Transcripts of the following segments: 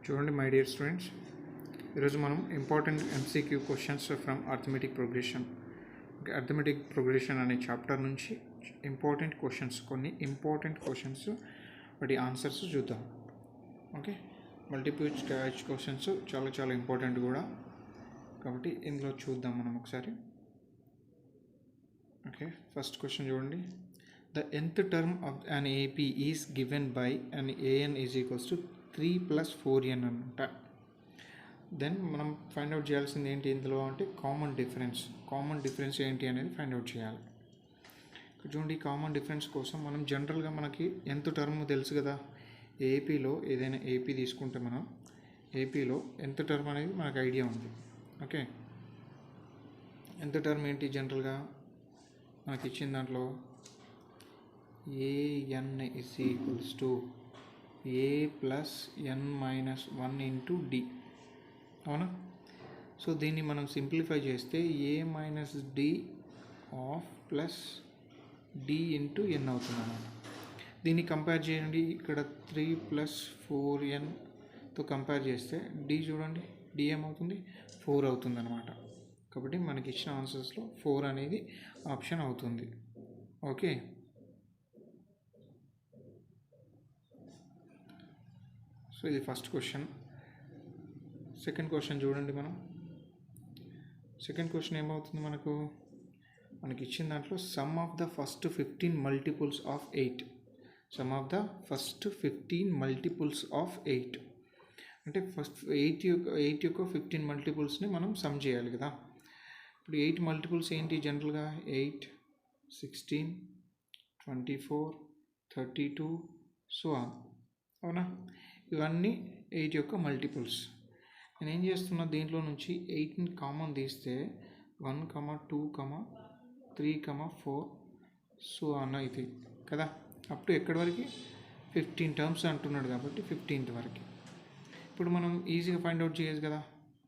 చూడండి my dear students, ఈరోజు మనం important MCQ questions from arithmetic progression arithmetic progression అనే చాప్టర్ నుంచి ఇంపార్టెంట్ క్వశ్చన్స్, కొన్ని ఇంపార్టెంట్ క్వశ్చన్స్ వాటి ఆన్సర్స్ చూద్దాం. ఓకే, మల్టిపుల్ చాయిస్ క్వశ్చన్స్ చాలా ఇంపార్టెంట్ కూడా, కాబట్టి ఇందులో చూద్దాం మనం ఒకసారి. ఓకే, ఫస్ట్ క్వశ్చన్ చూడండి. The nth term of an AP is given by an an is equals to 3 plus 4n అంట. దెన్ మనం ఫైండ్ అవుట్ చేయాల్సింది ఏంటి ఇందులో అంటే కామన్ డిఫరెన్స్ ఏంటి అనేది ఫైండ్ అవుట్ చేయాలి. చూడండి, కామన్ డిఫరెన్స్ కోసం మనం జనరల్గా మనకి nth టర్మ్ తెలుసు కదా. ఏపీలో ఏదైనా ఏపీ తీసుకుంటే మనం ఏపీలో nth టర్మ్ అనేది మనకు ఐడియా ఉంది. ఓకే, nth టర్మ్ ఏంటి జనరల్గా మనకి ఇచ్చిన దాంట్లో an is equals to a plus n minus 1 into d, అవునా? సో దీన్ని మనం సింప్లిఫై చేస్తే a minus d of plus d into n అవుతుంది అన్నమాట. దీన్ని కంపేర్ చేయండి, ఇక్కడ 3 ప్లస్ 4nతో కంపేర్ చేస్తే d చూడండి, d ఏమవుతుంది 4 అవుతుంది అనమాట. కాబట్టి మనకి ఇచ్చిన ఆన్సర్స్లో 4 అనేది ఆప్షన్ అవుతుంది. ఓకే, సో ఇది ఫస్ట్ క్వశ్చన్. సెకండ్ క్వశ్చన్ చూడండి. సెకండ్ క్వశ్చన్ ఏమవుతుంది మనకి ఇచ్చిన దాంట్లో some of the first 15 multiples of 8. Some of the first 15 multiples of 8 అంటే ఫస్ట్ 8 యొక్క 15 మల్టిపుల్స్ని మనం సమ్ చేయాలి కదా. ఇప్పుడు 8 మల్టిపుల్స్ ఏంటి జనరల్గా 8, 16, 24, 32 సో ఆన్, అవునా? ఇవన్నీ 8 యొక్క మల్టిపుల్స్. నేను ఏం చేస్తున్నా, దీంట్లో నుంచి 8ని కామన్ తీస్తే 1, 2, 3, 4 సో అన్న ఇది కదా. అప్పుడు ఎక్కడి వరకు 15 టర్మ్స్ అంటున్నాడు కాబట్టి 15th వరకు. ఇప్పుడు మనం ఈజీగా ఫైండ్ అవుట్ చేయొచ్చు కదా.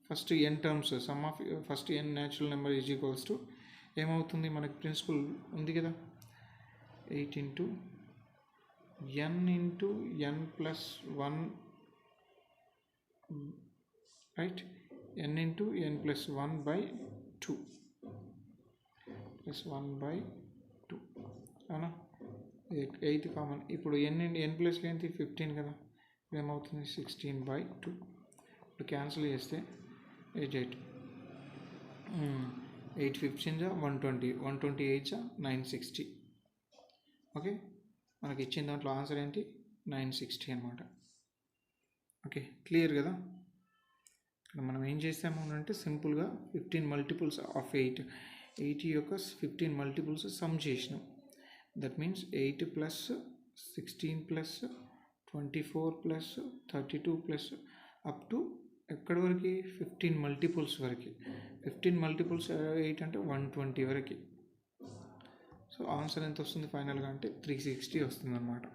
First n terms, some of first n natural number is equals to ఏమవుతుంది, మనకి ప్రిన్సిపల్ ఉంది కదా, 8 into n into n plus 1, right? n into n plus 1 by 2 plus 1 by 2, అవునా? 8 కామన్. ఇప్పుడు n ప్లస్ ఏంటి 15 కదా, ఏమవుతుంది 16 by 2. ఇప్పుడు క్యాన్సిల్ చేస్తే 8 15 120, 128 960. ఓకే, మనకి ఇచ్చిన దాంట్లో ఆన్సర్ ఏంటి 960 అనమాట. ఓకే, క్లియర్ కదా. ఇక్కడ మనం ఏం చేసాము అంటే సింపుల్గా 15 మల్టిపుల్స్ ఆఫ్ 8 యొక్క 15 మల్టిపుల్స్ సమ్ చేసినాం. That means 8 plus 16 plus 24 plus 32 plus up to ఎక్కడి వరకు 15 మల్టిపుల్స్ వరకు. 15 మల్టిపుల్స్ 8 అంటే 120 వరకు. సో ఆన్సర్ ఎంత వస్తుంది ఫైనల్గా అంటే 360 వస్తుంది అన్నమాట.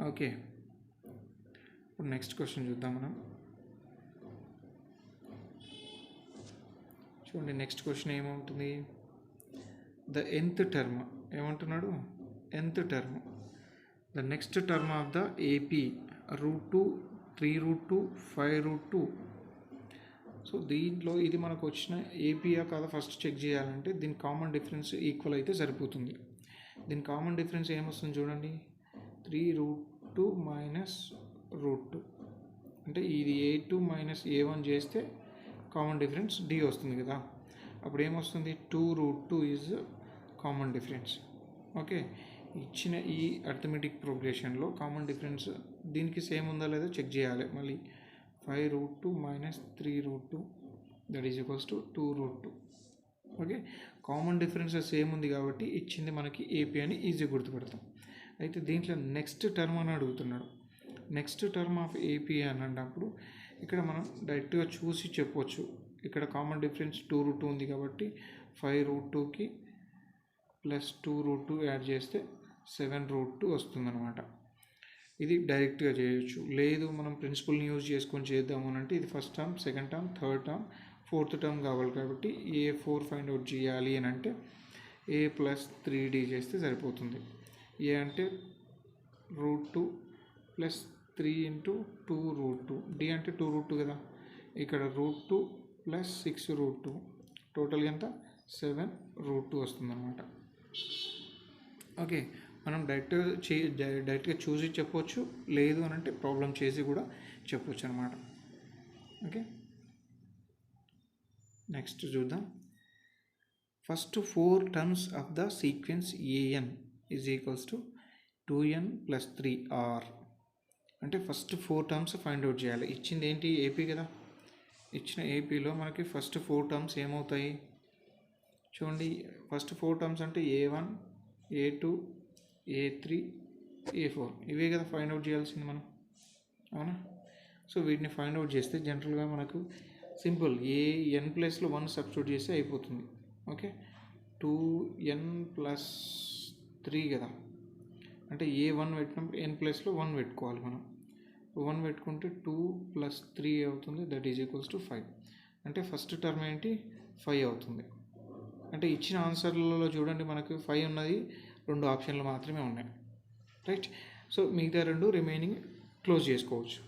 ఓకే, ఇప్పుడు నెక్స్ట్ క్వశ్చన్ చూద్దాం మనం. చూడండి, నెక్స్ట్ క్వశ్చన్ ఏమవుతుంది, ద nth టర్మ్ ఏమంటున్నాడు, nth term the next term of the AP √2, 3√2, 5√2. So దీంట్లో ఇది మనకు వచ్చిన ఏపీయా కాదా ఫస్ట్ చెక్ చేయాలంటే దీని కామన్ డిఫరెన్స్ ఈక్వల్ అయితే సరిపోతుంది. దీని కామన్ డిఫరెన్స్ ఏమొస్తుంది చూడండి, 3√2 మైనస్ √2 అంటే ఇది a2 మైనస్ a1 చేస్తే కామన్ డిఫరెన్స్ d వస్తుంది కదా. అప్పుడు ఏమొస్తుంది 2√2 ఈజ్ కామన్ డిఫరెన్స్. ఓకే, ఇచ్చిన ఈ అర్థమెటిక్ ప్రోగ్రెషన్లో కామన్ డిఫరెన్స్ దీనికి సేమ్ ఉందా లేదా చెక్ చేయాలి. మళ్ళీ 5√2 minus 3√2 that is equals to 2√2. Okay, common difference same ఉంది కాబట్టి ఇచ్చింది మనకి ఏపీ అని ఈజీ గుర్తుపెడతాం. అయితే దీంట్లో నెక్స్ట్ టర్మ్ అని అడుగుతున్నాడు. నెక్స్ట్ టర్మ్ ఆఫ్ ఏపీ అని అన్నప్పుడు ఇక్కడ మనం డైరెక్ట్గా చూసి చెప్పవచ్చు. ఇక్కడ కామన్ డిఫరెన్స్ 2√2 ఉంది కాబట్టి 5√2కి ప్లస్ 2√2 యాడ్ చేస్తే 7√2 వస్తుందన్నమాట. ఇది డైరెక్ట్గా చేయొచ్చు. లేదు మనం ప్రిన్సిపల్ని యూజ్ చేసుకొని చేద్దాము అని అంటే ఇది first term, second term, third term, fourth term కావాలి కాబట్టి a4 ఫైండ్ అవుట్ చేయాలి అని అంటే a ప్లస్ 3d చేస్తే సరిపోతుంది. a అంటే √2 ప్లస్ 3 ఇంటూ 2√2. డి అంటే 2√2 కదా, ఇక్కడ √2 ప్లస్ 6√2 టోటల్గా ఎంత 7√2 వస్తుంది అనమాట. ఓకే, మనం డైరెక్ట్గా చూసి చెప్పవచ్చు, లేదు అని అంటే ప్రాబ్లం చేసి కూడా చెప్పవచ్చు అనమాట. ఓకే, నెక్స్ట్ చూద్దాం. First 4 terms of the sequence A N is equals to 2n + 3r. అంటే ఫస్ట్ 4 టర్మ్స్ ఫైండ్ అవుట్ చేయాలి. ఇచ్చింది ఏంటి, ఏపీ కదా. ఇచ్చిన ఏపీలో మనకి ఫస్ట్ 4 టర్మ్స్ ఏమవుతాయి చూడండి. ఫస్ట్ 4 టర్మ్స్ అంటే A1, A2, A3, A4 ఇవే కదా ఫైండ్ అవుట్ చేయాల్సింది మనం, అవునా. సో వీటిని ఫైండ్ అవుట్ చేస్తే జనరల్గా మనకు సింపుల్ n ప్లేస్లో 1 సబ్స్టిట్యూట్ చేస్తే అయిపోతుంది. ఓకే, 2n + 3 కదా, అంటే A1 పెట్టినప్పుడు n ప్లేస్లో 1 పెట్టుకోవాలి మనం. 1 పెట్టుకుంటే 2 + 3 అవుతుంది, దట్ ఈజ్ ఈక్వల్స్ టు 5. అంటే ఫస్ట్ టర్మ్ ఏంటి 5 అవుతుంది. అంటే ఇచ్చిన ఆన్సర్లలో చూడండి మనకు 5 ఉన్నది, 2 ఆప్షన్లు మాత్రమే ఉన్నాయి, రైట్. సో మిగతా 2 రిమైనింగ్ క్లోజ్ చేసుకోవచ్చు.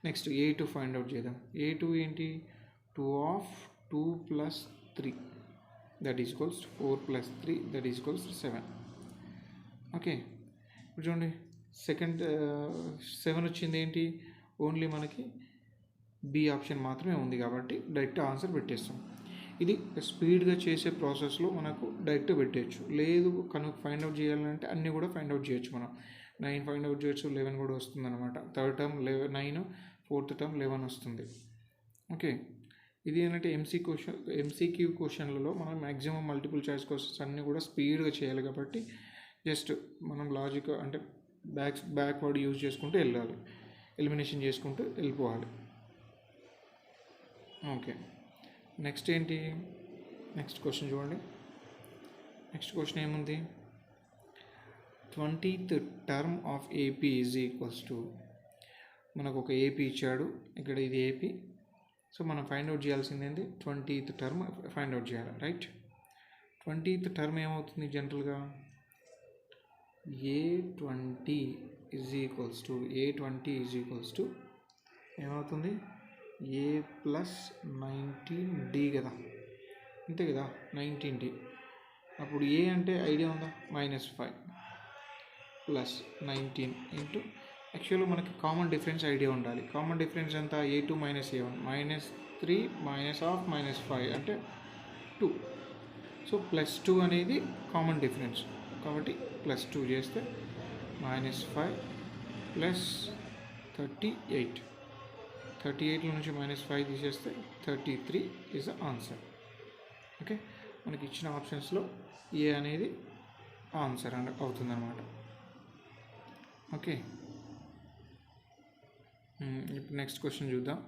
నెక్స్ట్ A2 ఫైండ్ అవుట్ చేద్దాం. A2 ఏంటి 2 of 2 + 3 that is equals 4 + 3 that is equals 7. Okay, ఇప్పుడు చూడండి సెకండ్ 7 వచ్చింది ఏంటి, ఓన్లీ మనకి బి ఆప్షన్ మాత్రమే ఉంది కాబట్టి డైరెక్ట్ ఆన్సర్ పెట్టేస్తాం. ఇది స్పీడ్గా చేసే ప్రాసెస్లో మనకు డైరెక్ట్ పెట్టేయచ్చు, లేదు కనుక ఫైండ్ అవుట్ చేయాలంటే అన్నీ కూడా ఫైండ్ అవుట్ చేయొచ్చు. మనం 9 ఫైండ్ అవుట్ చేయొచ్చు, 11 కూడా వస్తుంది అనమాట. థర్డ్ టర్మ్ 9, ఫోర్త్ టర్మ్ 11 వస్తుంది. ఓకే, ఇది ఏంటంటే ఎంసీక్యూ క్వశ్చన్లలో మనం మ్యాక్సిమం మల్టిపుల్ చాయిస్ క్వశ్చన్స్ అన్నీ కూడా స్పీడ్గా చేయాలి కాబట్టి జస్ట్ మనం లాజిక్ అంటే బ్యాక్వర్డ్ యూజ్ చేసుకుంటూ వెళ్ళాలి, ఎలిమినేషన్ చేసుకుంటూ వెళ్ళిపోవాలి. ఓకే, నెక్స్ట్ ఏంటి, నెక్స్ట్ క్వశ్చన్ చూడండి. నెక్స్ట్ క్వశ్చన్ ఏముంది, 20th term of AP is equals to, మనకు ఒక ఏపీ ఇచ్చాడు ఇక్కడ, ఇది ఏపీ. సో మనం ఫైండ్ అవుట్ చేయాల్సింది ఏంటి 20th టర్మ్ ఫైండ్ అవుట్ చేయాలి, రైట్. 20th టర్మ్ ఏమవుతుంది జనరల్గా A20 ఈజ్ ఈక్వల్స్ టు ఏమవుతుంది A + 19D కదా, అంతే కదా 19D. అప్పుడు ఏ అంటే ఐడియా ఉందా -5 + 19 ఇంటూ, యాక్చువల్గా మనకి కామన్ డిఫరెన్స్ ఐడియా ఉండాలి. కామన్ డిఫరెన్స్ ఎంత A2 - A1 -3 -5 అంటే 2. సో +2 అనేది కామన్ డిఫరెన్స్ కాబట్టి +2 చేస్తే -5 + 38. 38 నుంచి -5 తీసేస్తే 33 ఈజ్ ద ఆన్సర్. ఓకే, మనకి ఇచ్చిన ఆప్షన్స్లో ఏ అనేది ఆన్సర్ అవుతుందన్నమాట. ఓకే, ఇప్పుడు నెక్స్ట్ క్వశ్చన్ చూద్దాం.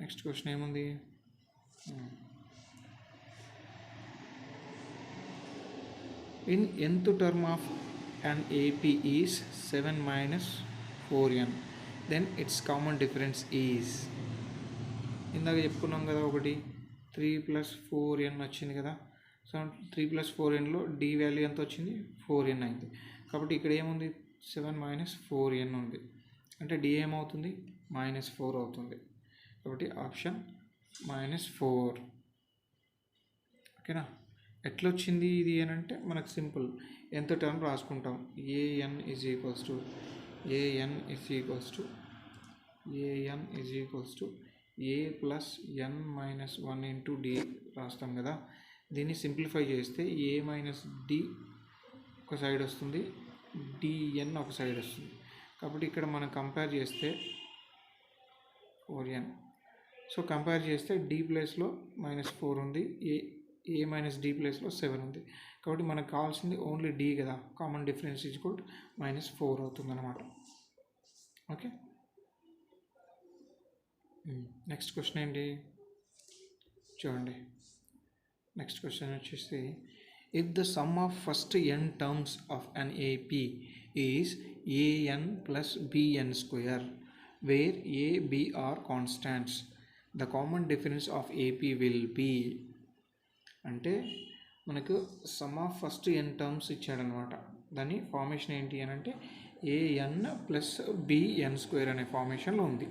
నెక్స్ట్ క్వశ్చన్ ఏముంది, in nth term of an AP is 7 - 4n, then its common difference is, ఇందాక చెప్పుకున్నాం కదా, ఒకటి 3 + 4n వచ్చింది కదా. సో 3 + 4nలో d వాల్యూ ఎంత వచ్చింది 4n అయింది. కాబట్టి ఇక్కడ ఏముంది 7 - 4n ఉంది, అంటే d ఏమవుతుంది -4 అవుతుంది. కాబట్టి ఆప్షన్ -4. ఓకేనా, ఎట్లా వచ్చింది ఇది అని అంటే మనకు సింపుల్ ఎంత టర్మ్ రాసుకుంటాం. an is equals to a + n - 1 into d రాస్తాం కదా. దీన్ని సింప్లిఫై చేస్తే a - d ఒక సైడ్ వస్తుంది, dn ఒక సైడ్ వస్తుంది. కాబట్టి ఇక్కడ మనం కంపేర్ చేస్తే 4n, సో కంపేర్ చేస్తే d ప్లేస్లో -4 ఉంది, a - d ప్లేస్లో 7 ఉంది. కాబట్టి మనకు కావాల్సింది ఓన్లీ d కదా, కామన్ డిఫరెన్స్ ఈజ్ ఈక్వల్ -4 అవుతుంది అన్నమాట. ఓకే, నెక్స్ట్ క్వశ్చన్ ఏంటి చూడండి. నెక్స్ట్ క్వశ్చన్ వచ్చేసి, if the sum of first n terms of an AP is an + bn², where a, b are constants, the common difference of AP will be. అంటే మనకు sum of first n terms ఇచ్చాడనమాట. దాని formation ఏంటి అని అంటే AN plus B N square అనే ఫార్మేషన్లో ఉంది.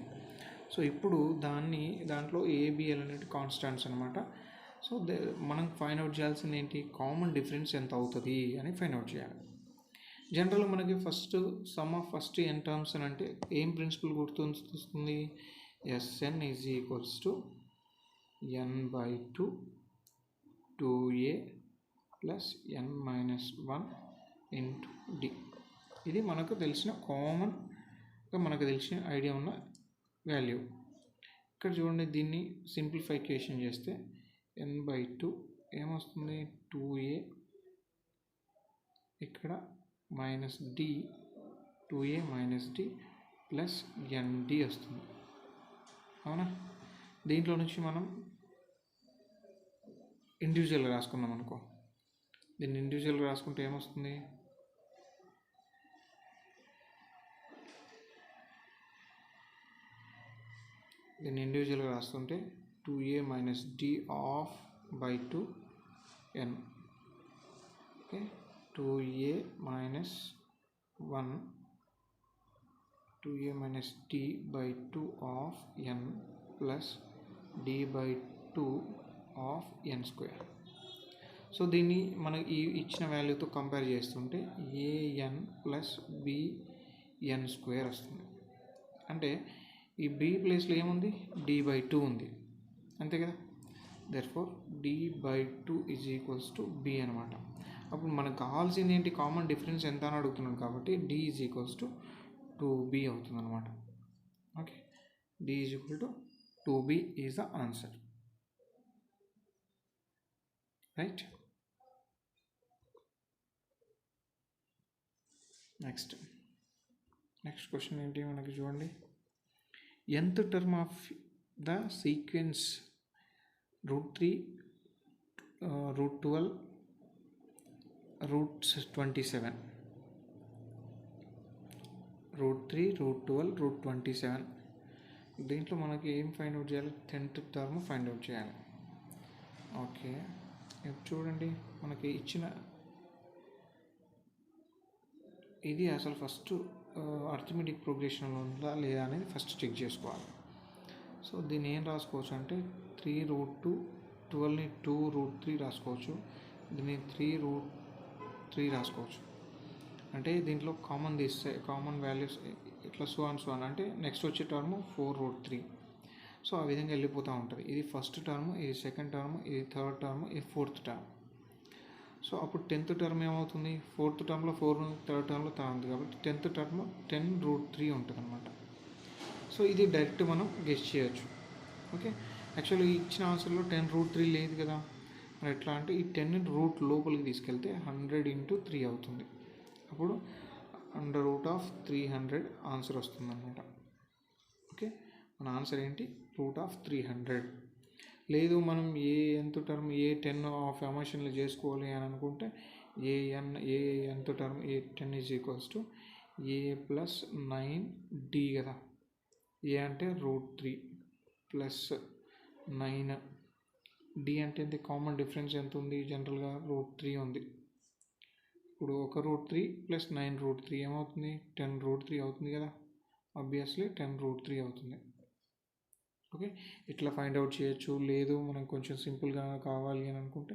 So ఇప్పుడు దాంట్లో ఏబిఎల్ అనేది కాన్స్టాంట్స్ అనమాట. సో మనం ఫైండ్ అవుట్ చేయాల్సింది ఏంటి, కామన్ డిఫరెన్స్ ఎంత అవుతుంది అని ఫైండ్ అవుట్ చేయాలి. జనరల్గా మనకి sum of first N terms అని అంటే ఏం ప్రిన్సిపల్ గుర్తొస్తుంది, S N is equals to N by 2 2a plus N minus 1 into D. ఇది మనకు తెలిసిన కామన్గా మనకు తెలిసిన ఐడియా ఉన్న వాల్యూ. ఇక్కడ చూడండి, దీన్ని సింప్లిఫికేషన్ చేస్తే ఎన్ బై 2 ఏమొస్తుంది, 2a ఇక్కడ minus D 2a minus D plus N D వస్తుంది. అవునా, దీంట్లో నుంచి మనం ఇండివిజువల్గా రాసుకుందాం అనుకో. దీన్ని ఇండివిజువల్గా రాసుకుంటే ఏమొస్తుంది, దీన్ని ఇండివిజువల్గా రాస్తుంటే 2a minus D of by 2 N. Okay, 2a minus 1 2a minus D by 2 of N plus D by 2 of N square. So దీన్ని మనకి ఈ ఇచ్చిన వాల్యూతో కంపేర్ చేస్తుంటే ఏఎన్ ప్లస్ బిఎన్ స్క్వేర్ వస్తుంది. అంటే ఈ బి ప్లేస్లో ఏముంది, డి బై 2 ఉంది, అంతే కదా. Therefore D by 2 is equals to B అనమాట. అప్పుడు మనకు కావాల్సింది ఏంటి, కామన్ డిఫరెన్స్ ఎంత అని అడుగుతున్నాం కాబట్టి D is equals to 2b అవుతుంది అనమాట. Okay, D is equal to 2b is the answer, right. Next question ఏంటి మనకి చూడండి, nth term of the sequence √3 √12 √27 √3 √12 √27. దీంట్లో మనకి ఏం ఫైండ్ అవుట్ చేయాలి, 10th టర్మ్ ఫైండ్ అవుట్ చేయాలి. ఓకే, చూడండి, మనకి ఇచ్చిన ఇది అసలు ఫస్ట్ అర్థమెటిక్ ప్రోగ్రెషన్లో ఉందా లేదా అనేది ఫస్ట్ చెక్ చేసుకోవాలి. సో దీన్ని ఏం రాసుకోవచ్చు అంటే 3√2 12ని 2√3 రాసుకోవచ్చు, దీన్ని 3√3 రాసుకోవచ్చు. అంటే దీంట్లో కామన్ తీస్తే కామన్ వాల్యూస్ ఇట్లా సో అండ్ అంటే నెక్స్ట్ వచ్చే టర్మ్ 4√3. సో ఆ విధంగా వెళ్ళిపోతూ ఉంటుంది. ఇది ఫస్ట్ టర్మ్, ఇది సెకండ్ టర్మ్, ఇది థర్డ్ టర్మ్, ఇది ఫోర్త్ టర్మ్. సో అప్పుడు 10th టర్మ్ ఏమవుతుంది, ఫోర్త్ టర్మ్లో 4 ఉంది, థర్డ్ టర్మ్లో 3 ఉంది, కాబట్టి 10th టర్మ్ 10√3 ఉంటుంది అనమాట. సో ఇది డైరెక్ట్ మనం గెస్ చేయొచ్చు. ఓకే, యాక్చువల్లీ ఇచ్చిన ఆన్సర్లో 10√3 లేదు కదా, మరి ఎట్లా అంటే ఈ 10 రూట్ లోపలికి తీసుకెళ్తే 100 × 3 అవుతుంది. అప్పుడు √300 ఆన్సర్ వస్తుంది అనమాట. ఓకే, మన ఆన్సర్ ఏంటి, √300. లేదు మనం nth టర్మ్ 10 ఫార్మేషన్లు చేసుకోవాలి అని అనుకుంటే nth term 10 is equals to a plus 9d కదా. a అంటే √3 ప్లస్ 9, d అంటే ఎంత, కామన్ డిఫరెన్స్ ఎంత ఉంది, జనరల్గా √3 ఉంది. ఇప్పుడు ఒక √3 ప్లస్ 9√3 ఏమవుతుంది, 10√3 అవుతుంది కదా, ఆబ్వియస్లీ 10√3 అవుతుంది. ఓకే, ఇట్లా ఫైండ్ అవుట్ చేయొచ్చు. లేదు మనం కొంచెం సింపుల్గా కావాలి అని అనుకుంటే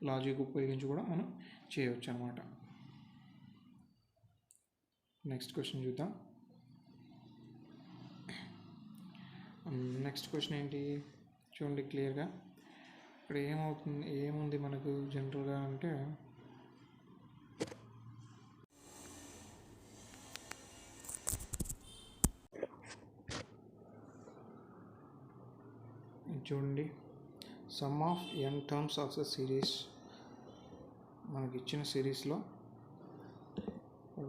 లాజిక్ ఉపయోగించి కూడా మనం చేయవచ్చు అనమాట. నెక్స్ట్ క్వశ్చన్ చూద్దాం. నెక్స్ట్ క్వశ్చన్ ఏంటి చూడండి క్లియర్గా. ఇక్కడ ఏముంది మనకు జనరల్గా అంటే చూడండి, some of n terms of the series. మనకి ఇచ్చిన సిరీస్లో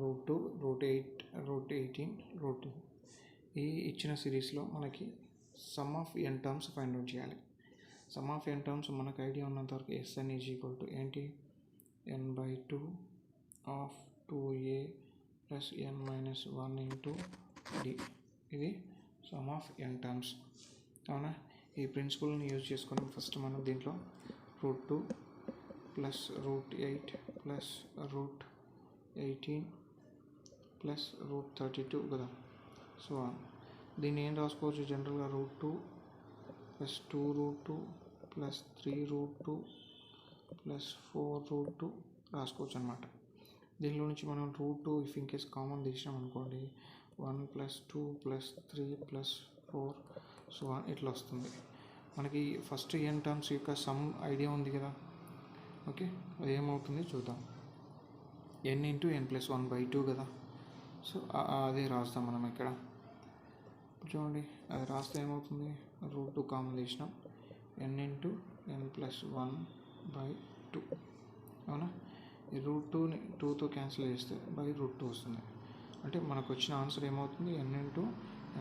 √2 √8 √18 √2 ఈ ఇచ్చిన సిరీస్లో మనకి sum of n terms find out చేయాలి. సమ్ ఆఫ్ n టర్మ్స్ మనకు ఐడియా ఉన్నంత వరకు Sn ఈజ్ ఈక్వల్ టు ఏంటి, n by 2 of 2a plus n minus 1 into d. ఇది సమ్ ఆఫ్ n టర్మ్స్. అవునా, ఈ ప్రిన్సిపల్ని యూజ్ చేసుకొని ఫస్ట్ మనం దీంట్లో √2 ప్లస్ √8 ప్లస్ √18 ప్లస్ √32 కదా. సో దీన్ని ఏం రాసుకోవచ్చు జనరల్గా √2 ప్లస్ 2√2 ప్లస్ 3√2 ప్లస్ 4√2 రాసుకోవచ్చు అనమాట. దీనిలో నుంచి మనం √2 ఇఫ్ ఇన్ కేస్ కామన్ తీసినాం అనుకోండి 1 ప్లస్ 2 ప్లస్ 3 ప్లస్ 4 సో ఇట్లా వస్తుంది. మనకి ఫస్ట్ n టర్మ్స్ యొక్క సమ్ ఐడియా ఉంది కదా. ఓకే, అది ఏమవుతుంది చూద్దాం. n ఇంటూ n+1/2 కదా. సో అదే రాస్తాం మనం ఇక్కడ. చూడండి అది రాస్తే ఏమవుతుంది, √2 కామన్ తీసినాం n ఇంటూ n+1/2 అవునా. ఈ √2ని 2తో క్యాన్సిల్ చేస్తే √2 వస్తుంది. అంటే మనకు వచ్చిన ఆన్సర్ ఏమవుతుంది, n ఇంటూ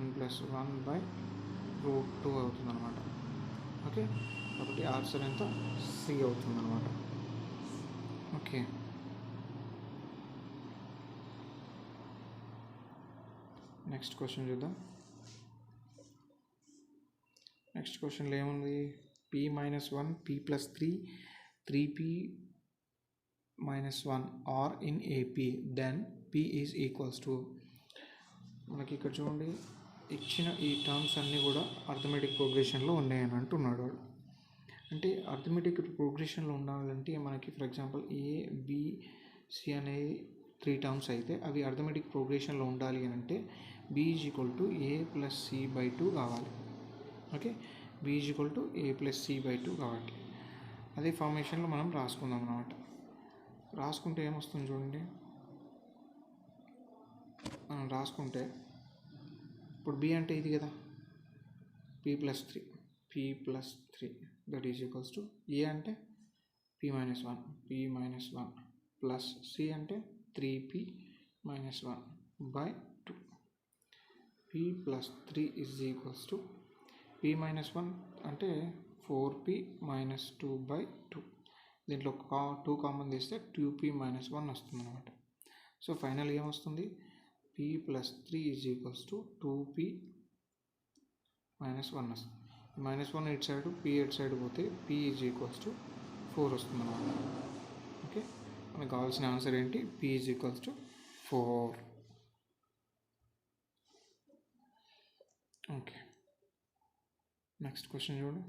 n+1/√2 అవుతుంది అనమాట. ఓకే, కాబట్టి ఆన్సర్ ఎంత, సి అవుతుంది అనమాట. ఓకే, నెక్స్ట్ క్వశ్చన్ చూద్దాం. నెక్స్ట్ క్వశ్చన్లో ఏముంది, p-1 p+3 3p-1 are in AP then p is equals to. మనకి ఇక్కడ చూడండి ఇచ్చిన ఈ టర్మ్స్ అన్నీ కూడా అర్థమెటిక్ ప్రోగ్రెషన్లో ఉన్నాయని అంటున్నాడు వాడు. అంటే అర్థమెటిక్ ప్రోగ్రెషన్లో ఉండాలంటే మనకి for example A B C అనేవి 3 టర్మ్స్ అయితే అవి అర్థమెటిక్ ప్రోగ్రెషన్లో ఉండాలి అని అంటే b is equal to a+c/2 కావాలి. Okay, b is equal to a+c/2 కావాలి. అదే ఫార్మేషన్లో మనం రాసుకుందాం అన్నమాట. రాసుకుంటే ఏమొస్తుంది చూడండి, మనం రాసుకుంటే ఇప్పుడు b అంటే ఇది కదా, p+3 that is equals to a అంటే p-1 ప్లస్ c అంటే 3p-1/2. p+3 is equals to p-1 అంటే 4p-2/2. దీంట్లో 2 కామన్ తీస్తే 2p-1 వస్తుంది అనమాట. సో ఫైనల్ ఏమొస్తుంది, p+3 is equals to 2p-1 వస్తుంది. -1 eight side p eight side పోతే p ఈజ్ ఈక్వల్స్ టు 4 వస్తుంది అనమాట. ఓకే, మనకు కావాల్సిన ఆన్సర్ ఏంటి, p is equals to 4. Okay, next question చూడు.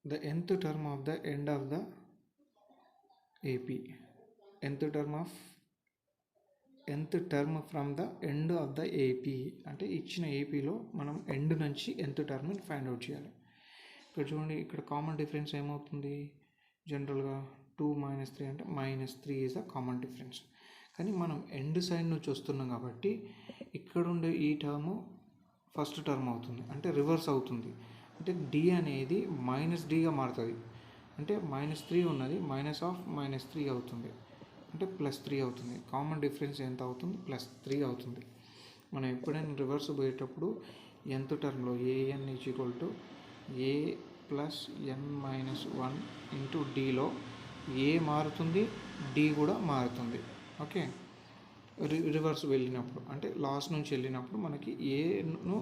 The nth term of the end of the AP, nth term from the end of the AP అంటే ఇచ్చిన ఏపీలో మనం ఎండ్ నుంచి nth టర్మ్ని ఫైండ్ అవుట్ చేయాలి. ఇక్కడ చూడండి, ఇక్కడ కామన్ డిఫరెన్స్ ఏమవుతుంది, జనరల్గా 2 - 3 అంటే -3 ఈజ్ ద కామన్ డిఫరెన్స్. కానీ మనం ఎండ్ సైడ్ నుంచి వస్తున్నాం కాబట్టి ఇక్కడ ఉండే ఈ టర్మ్ ఫస్ట్ టర్మ్ అవుతుంది, అంటే రివర్స్ అవుతుంది. అంటే డి అనేది -dగా మారుతుంది. అంటే -3 ఉన్నది -3 అవుతుంది, అంటే +3 అవుతుంది. కామన్ డిఫరెన్స్ ఎంత అవుతుంది, +3 అవుతుంది. మనం ఎప్పుడైనా రివర్స్ పోయేటప్పుడు nth టర్మ్లో an is equal to a + n-1 into డిలో ఏ మారుతుంది, డి కూడా మారుతుంది. ఓకే, రివర్స్ వెళ్ళినప్పుడు అంటే లాస్ట్ నుంచి వెళ్ళినప్పుడు మనకి ఏను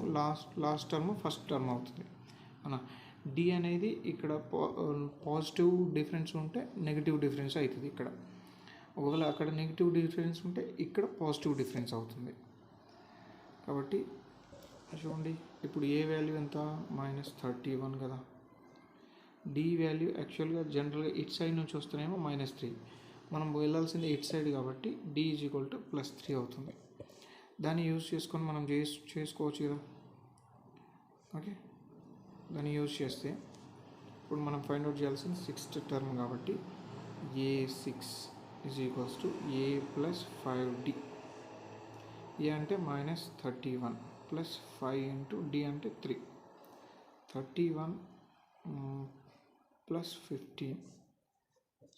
లాస్ట్ టర్మ్ ఫస్ట్ టర్మ్ అవుతుంది అన్న. డి అనేది ఇక్కడ పాజిటివ్ డిఫరెన్స్ ఉంటే నెగిటివ్ డిఫరెన్స్ అవుతుంది ఇక్కడ. ఒకవేళ అక్కడ నెగిటివ్ డిఫరెన్స్ ఉంటే ఇక్కడ పాజిటివ్ డిఫరెన్స్ అవుతుంది. కాబట్టి చూడండి, ఇప్పుడు ఏ వాల్యూ ఎంత, -31 కదా. డి వాల్యూ యాక్చువల్గా జనరల్గా ఇట్ సైడ్ నుంచి వస్తేనేమో -3, మనం వెళ్ళాల్సింది ఇట్ సైడ్ కాబట్టి డి ఈజ్ ఈక్వల్ టు +3 అవుతుంది. దాన్ని యూజ్ చేసుకొని మనం చేసుకోవచ్చు కదా. ఓకే, దాన్ని యూజ్ చేస్తే ఇప్పుడు మనం ఫైండ్ అవుట్ చేయాల్సింది 6th టర్మ్ కాబట్టి a6 is equals to a + 5d. ఏ అంటే -31 ప్లస్ 5 ఇంటూ డి అంటే 3. 31 ప్లస్ 15.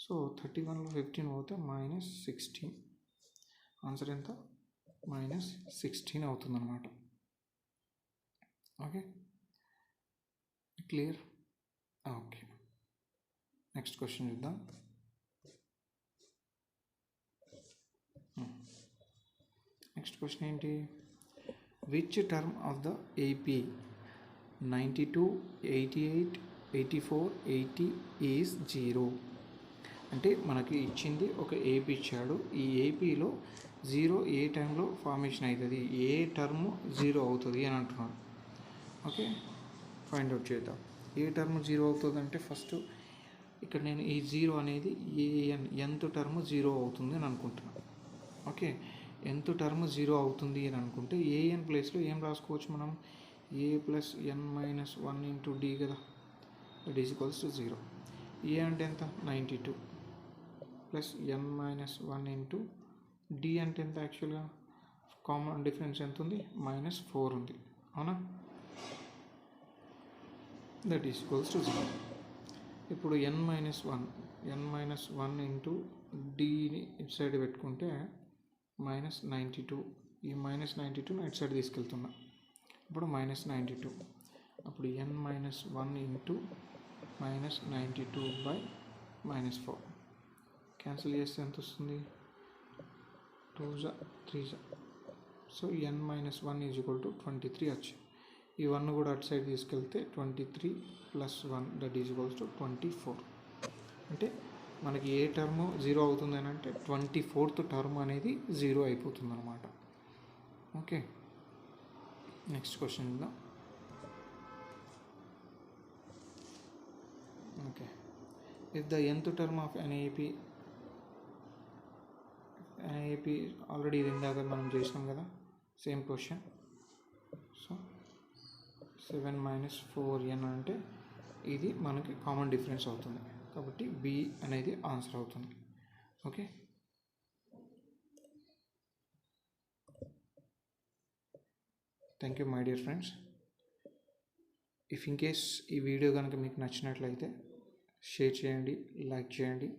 సో 31లో 15 పోతే -16. ఆన్సర్ ఎంత, -16 అవుతుంది అన్నమాట. Okay, clear. Okay, next question చూద్దాం. నెక్స్ట్ క్వశ్చన్ ఏంటి, which term of the AP 92, 88, 84, 80 is 0. అంటే మనకి ఇచ్చింది ఒక ఏపీ ఇచ్చాడు. ఈ ఏపీలో 0 ఏ టైంలో ఫార్మేషన్ అవుతుంది, ఏ టర్మ్ 0 అవుతుంది అని అంటున్నాడు. ఓకే, ఫైండ్ అవుట్ చేద్దాం. ఏ టర్మ్ 0 అవుతుంది అంటే ఫస్ట్ ఇక్కడ నేను ఈ 0 అనేది nth టర్మ్ 0 అవుతుంది అని అనుకుంటున్నాను. ఓకే, nth టర్మ్ 0 అవుతుంది అని అనుకుంటే an ప్లేస్లో ఏం రాసుకోవచ్చు మనం, a plus n minus 1 into d కదా, దట్ ఈజ్ ఈక్వల్స్ టు 0. ఏ అంటే ఎంత, 92 plus n minus 1 into d అంటే ఎంత, యాక్చువల్గా కామన్ డిఫరెన్స్ ఎంత ఉంది, -4 ఉంది, అవునా, దట్ ఈజ్ ఈక్వల్స్ టు 0. ఇప్పుడు n మైనస్ 1 ఇంటూ డీని ఇటు సైడ్ పెట్టుకుంటే -92, ఈ -92 ఇటు సైడ్ తీసుకెళ్తున్నా, ఇప్పుడు -92, అప్పుడు n minus 1 into -92 by -4 cancel చేస్తే ఎంత వస్తుంది, 2 జా 3 జా, so n minus 1 is equal to 23 వచ్చింది. ఈ 1 కూడా అటు సైడ్ తీసుకెళ్తే 23 plus 1 that is equals to 24. అంటే మనకి ఏ టర్మ్ 0 అవుతుంది అని అంటే 24th టర్మ్ అనేది 0 అయిపోతుంది అనమాట. ఓకే, నెక్స్ట్ క్వశ్చన్ ఇద్దాం. Okay, if the nth term of an AP already ఇది ఇందాక మనం చేసినాం కదా, same question. So 7 minus 4n అంటే ఇది మనకి కామన్ డిఫరెన్స్ అవుతుంది, కాబట్టి బి అనేది ఆన్సర్ అవుతుంది. Okay, thank you my dear friends. If in case ఈ వీడియో కనుక మీకు నచ్చినట్లయితే షేర్ చేయండి, లైక్ చేయండి.